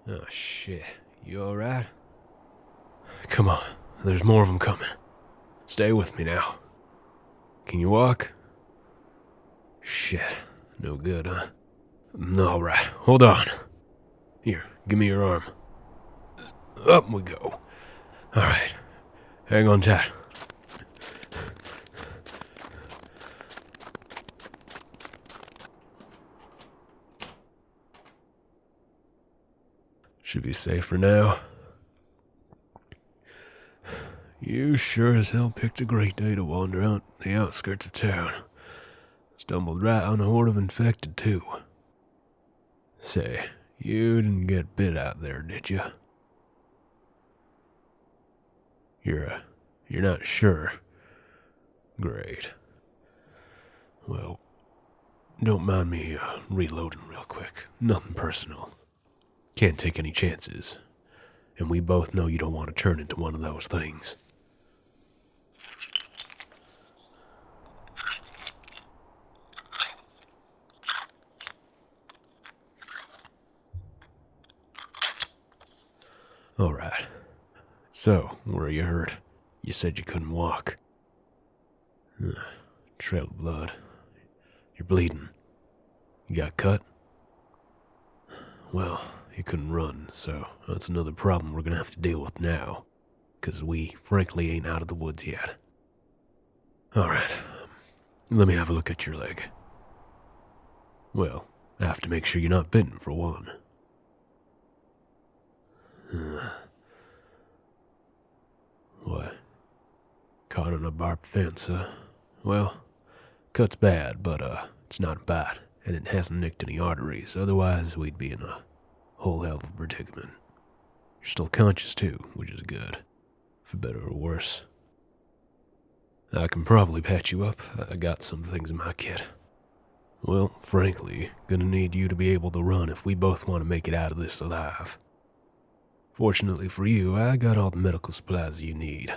Oh, shit. You alright? Come on, there's more of them coming. Stay with me now. Can you walk? Shit, no good, huh? Alright, hold on. Here, give me your arm. Up we go. Alright, hang on tight. Should be safe for now. You sure as hell picked a great day to wander out the outskirts of town. Stumbled right on a horde of infected, too. Say, you didn't get bit out there, did you? You're not sure? Great. Well, don't mind me reloading real quick. Nothing personal. Can't take any chances. And we both know you don't want to turn into one of those things. Alright. So, where are you hurt? You said you couldn't walk. Trail of blood. You're bleeding. You got cut? Well, you couldn't run, so that's another problem we're gonna have to deal with now. 'Cause we, frankly, ain't out of the woods yet. Alright, let me have a look at your leg. Well, I have to make sure you're not bitten, for one. What? Caught on a barbed fence, huh? Well, cut's bad, but it's not bad, and it hasn't nicked any arteries, otherwise we'd be in a whole hell of a predicament. You're still conscious too, which is good, for better or worse. I can probably patch you up. I got some things in my kit. Well, frankly, gonna need you to be able to run if we both want to make it out of this alive. Fortunately for you, I got all the medical supplies you need.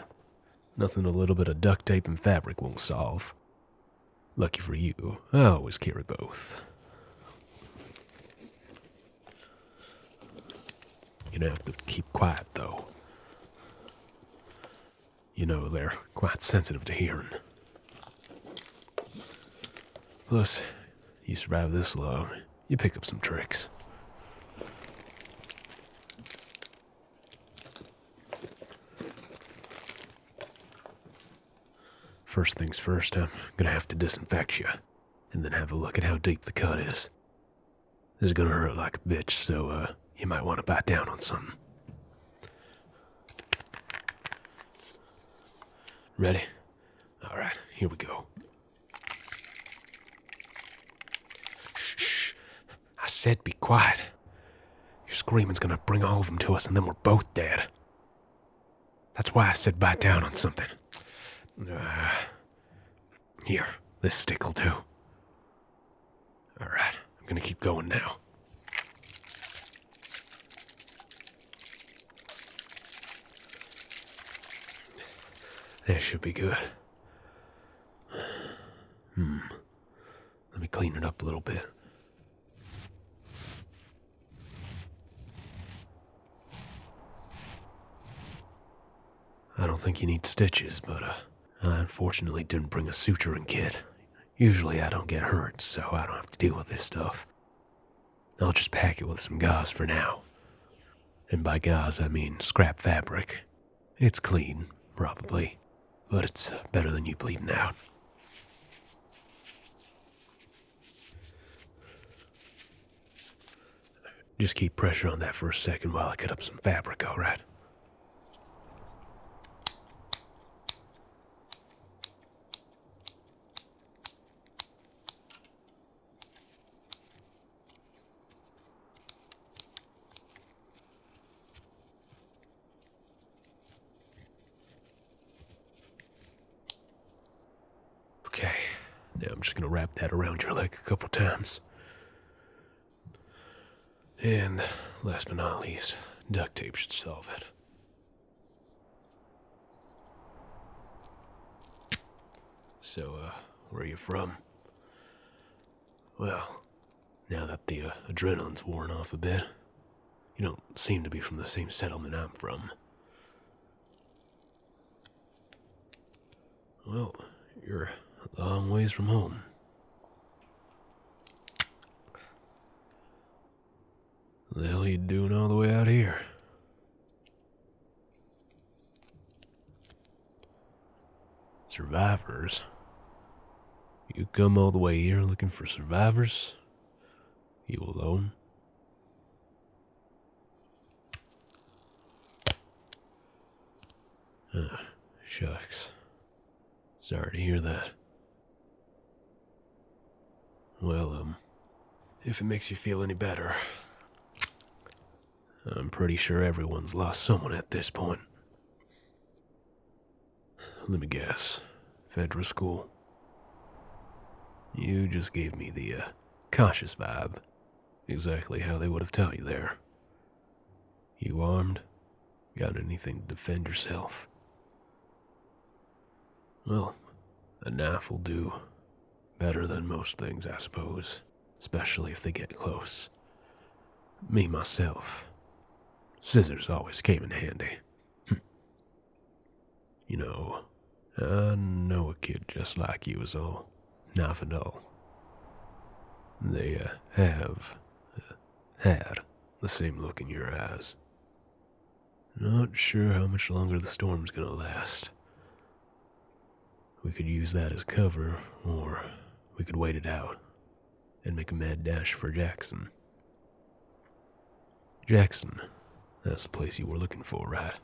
Nothing a little bit of duct tape and fabric won't solve. Lucky for you, I always carry both. You're gonna have to keep quiet, though. You know, they're quite sensitive to hearing. Plus, you survive this long, you pick up some tricks. First things first, I'm gonna have to disinfect you, and then have a look at how deep the cut is. This is gonna hurt like a bitch, so you might want to bite down on something. Ready? Alright, here we go. Shh. I said be quiet. Your screaming's gonna bring all of them to us, and then we're both dead. That's why I said bite down on something. Here, this stick'll do. Alright, I'm gonna keep going now. That should be good. Let me clean it up a little bit. I don't think you need stitches, but I unfortunately didn't bring a suturing kit. Usually I don't get hurt, so I don't have to deal with this stuff. I'll just pack it with some gauze for now. And by gauze, I mean scrap fabric. It's clean, probably, but it's better than you bleeding out. Just keep pressure on that for a second while I cut up some fabric, alright? Okay, now I'm just gonna wrap that around your leg a couple times. And last but not least, duct tape should solve it. So, where are you from? Well, now that the adrenaline's worn off a bit, You don't seem to be from the same settlement I'm from. Well, you're a long ways from home. What the hell are you doing all the way out here? Survivors? You come all the way here looking for survivors? You alone? Shucks. Sorry to hear that. Well, if it makes you feel any better, I'm pretty sure everyone's lost someone at this point. Let me guess. Federal school. You just gave me the, cautious vibe. Exactly how they would have taught you there. You armed? Got anything to defend yourself? Well, a knife will do. Better than most things, I suppose. Especially if they get close. Me, myself. Scissors always came in handy. You know, I know a kid just like you is all. Knife and all. They, have had the same look in your eyes. Not sure how much longer the storm's gonna last. We could use that as cover, or we could wait it out and make a mad dash for Jackson. Jackson, that's the place you were looking for, right?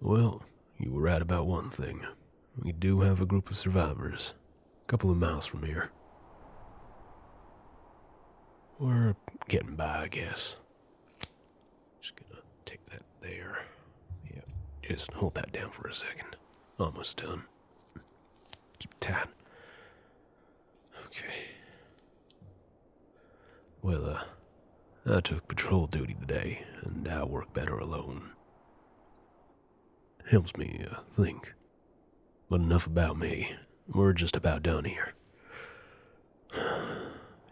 Well, you were right about one thing. We do have a group of survivors, a couple of miles from here. We're getting by, I guess. Just gonna take that there. Yeah, just hold that down for a second. Almost done. Keep it tight. Okay. Well, I took patrol duty today, and I work better alone. Helps me, think. But enough about me. We're just about done here.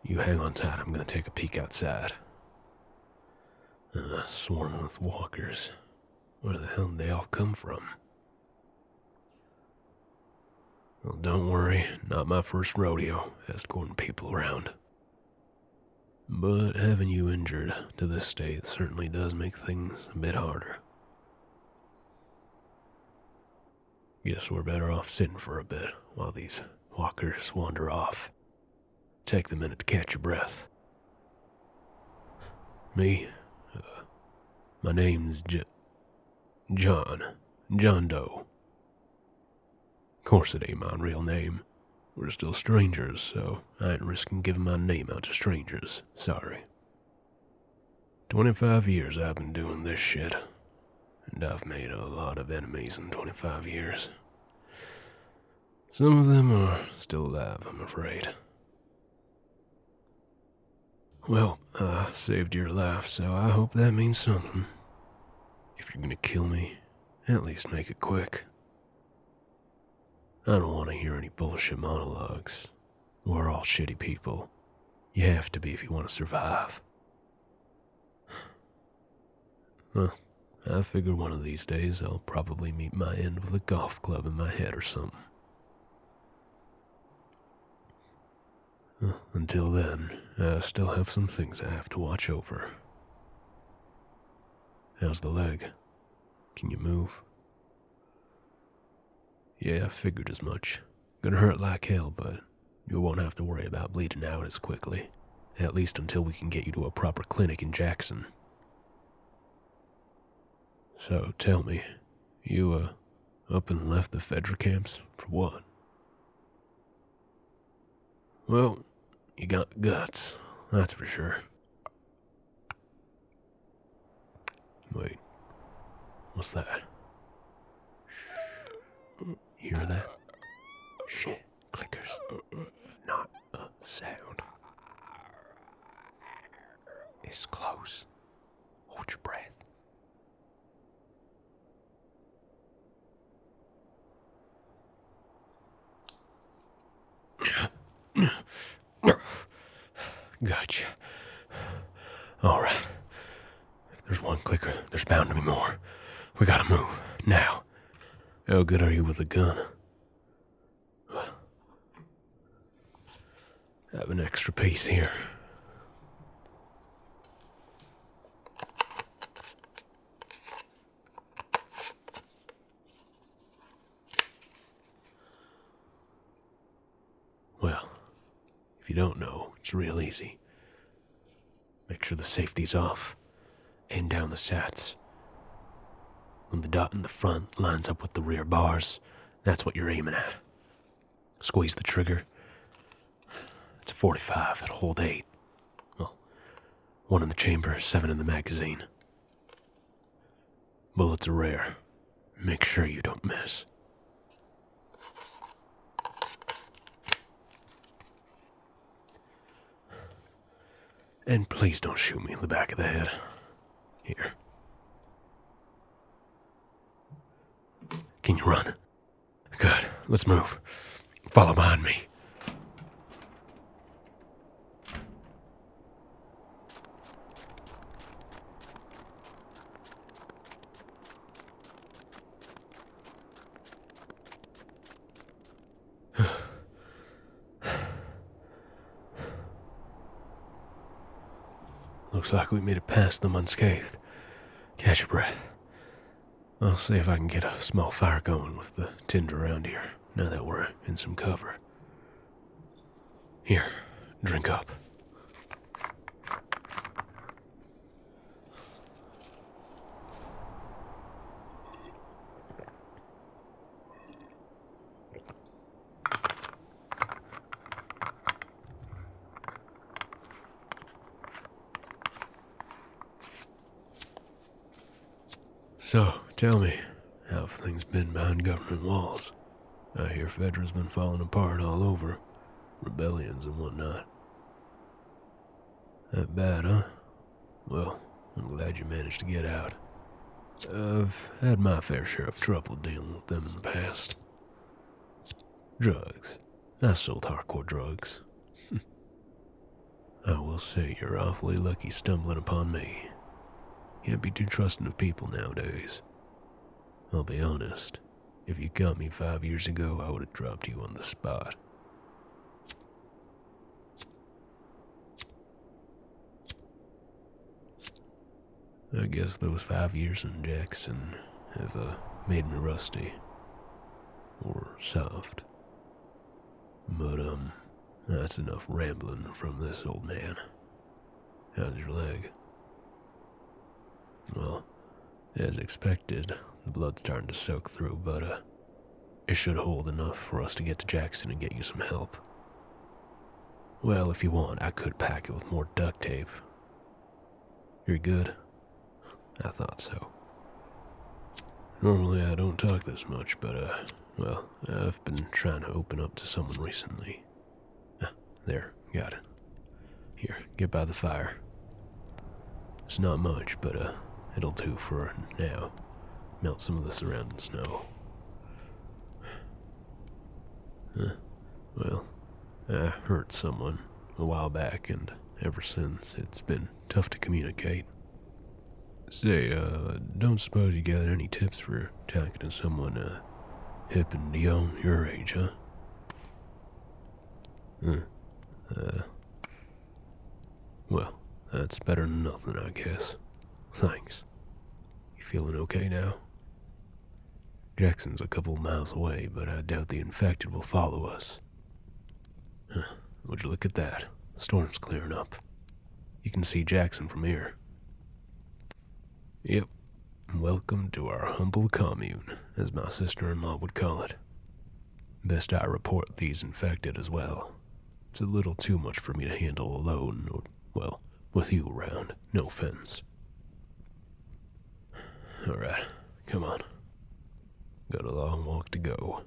You hang on tight, I'm gonna take a peek outside. Swarming with walkers. Where the hell did they all come from? Well, don't worry, not my first rodeo, escorting people around. But having you injured to this state certainly does make things a bit harder. Guess we're better off sitting for a bit while these walkers wander off. Take the minute to catch your breath. Me? My name's John Doe. Of course it ain't my real name. We're still strangers, so I ain't risking giving my name out to strangers. Sorry. 25 years I've been doing this shit. And I've made a lot of enemies in 25 years. Some of them are still alive, I'm afraid. Well, I saved your life, so I hope that means something. If you're gonna kill me, at least make it quick. I don't want to hear any bullshit monologues. We're all shitty people. You have to be if you want to survive. Well, I figure one of these days I'll probably meet my end with a golf club in my head or something. Until then, I still have some things I have to watch over. How's the leg? Can you move? Yeah, I figured as much. Gonna hurt like hell, but you won't have to worry about bleeding out as quickly. At least until we can get you to a proper clinic in Jackson. So, tell me, you, up and left the Fedra camps? For what? Well, you got guts, that's for sure. Wait, what's that? Hear that? Shit, clickers. Not a sound. It's close. Hold your breath. Gotcha. Alright. If there's one clicker, there's bound to be more. We gotta move. Now. How good are you with a gun? Well, I have an extra piece here. Well, if you don't know, it's real easy. Make sure the safety's off. Aim down the sats. When the dot in the front lines up with the rear bars, that's what you're aiming at. Squeeze the trigger. It's a 45, it'll hold 8. Well, 1 in the chamber, 7 in the magazine. Bullets are rare. Make sure you don't miss. And please don't shoot me in the back of the head. Here. Can you run? Good. Let's move. Follow behind me. Looks like we made it past them unscathed. Catch your breath. I'll see if I can get a small fire going with the tinder around here, now that we're in some cover. Here, drink up. So, tell me, how have things been behind government walls? I hear Fedra's been falling apart all over. Rebellions and whatnot. That bad, huh? Well, I'm glad you managed to get out. I've had my fair share of trouble dealing with them in the past. Drugs. I sold hardcore drugs. I will say you're awfully lucky stumbling upon me. Can't be too trusting of people nowadays. I'll be honest, if you got me 5 years ago, I would have dropped you on the spot. I guess those 5 years in Jackson have made me rusty. Or soft. But, that's enough rambling from this old man. How's your leg? Well, as expected, the blood's starting to soak through, but, it should hold enough for us to get to Jackson and get you some help. Well, if you want, I could pack it with more duct tape. You're good? I thought so. Normally I don't talk this much, but, well, I've been trying to open up to someone recently. There, got it. Here, get by the fire. It's not much, but, it'll do for now. Melt some of the surrounding snow. Well, I hurt someone a while back, and ever since, it's been tough to communicate. Say, don't suppose you got any tips for talking to someone, hip and young your age, huh? Well, that's better than nothing, I guess. Thanks. You feeling okay now? Jackson's a couple miles away, but I doubt the infected will follow us. Would you look at that? The storm's clearing up. You can see Jackson from here. Yep. Welcome to our humble commune, as my sister-in-law would call it. Best I report these infected as well. It's a little too much for me to handle alone, or, well, with you around. No offense. Alright, come on. Got a long walk to go.